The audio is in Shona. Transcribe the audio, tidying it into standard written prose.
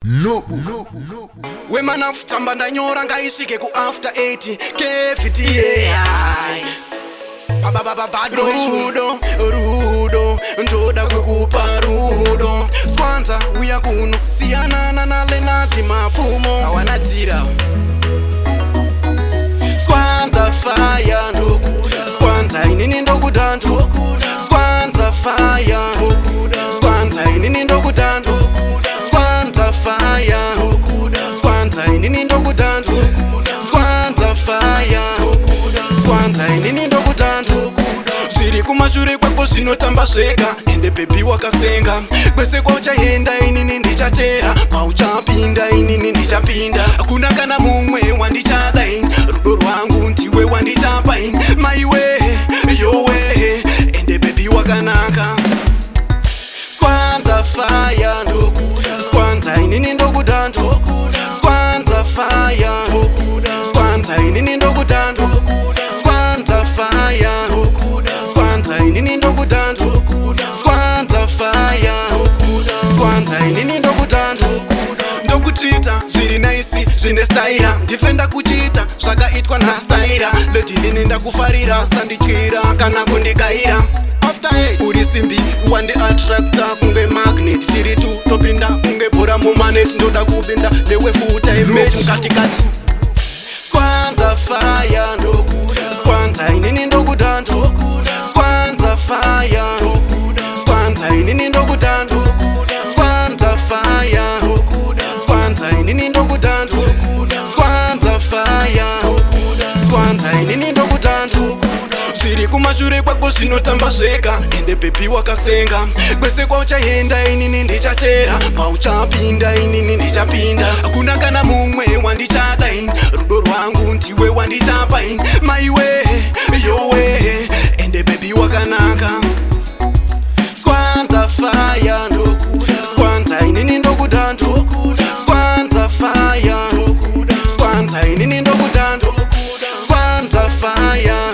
No. Women of tamba ndanyora ngaishike ku after 80 KFTA. Rudo ndoda kukupa rudo Swanta uya kuno siyanana na lenati mafumo awanatira Swanta fire Swanta inini ndokudanto Swanta fire Swanta inini ndokudanto Swanta fire Swanta inini ndokudanto Swanta fire Swanta inini ndokudanto Chiri kumashure kwako zvinotamba zvega ende baby wakasenga kwese kwauchaenda inini ndichatera pauchapinda inini ndichapinda hakuna kana mumwe wandichada rudo rwangu ndiwe wandichapa maiwe yowe ende baby wakanaka Swanta fire Swanta inini ndokudanto Swanta fire Swanta inini ndokudanto Swanta fire Swanta inini ndokudanto Swanta fire Swanta inini ndokudanto ndokutrita zviri nice zvine staira ndifenda kuchita zvakaitwa nastaira leti inini ndakufarira sandityira kana kundikaira uri simbi wandi attracta kunge magnet tiri tu topinda kunge bhora mumanet ndoda kubinda newefuta image mkatikati Swanta fire Swanta inini ndokudanto Swanta fire Swanta inini ndokudanto Swanta fire Swanta inini ndokudanto Swanta fire Swanta inini ndokudanto zviri kumashure kwako zvinotamba zvega ende baby wakasenga kwese kwauchaenda inini ndichatera pauchapinda inini ndichapinda hakuna kana mumwe wandichada rudo rwangu ndiwe wandichapa maiwe yowe ende baby wakanaka Swanta fire Swanta inini ndokudanto Swanta fire Swanta inini ndokudanto Swanta fire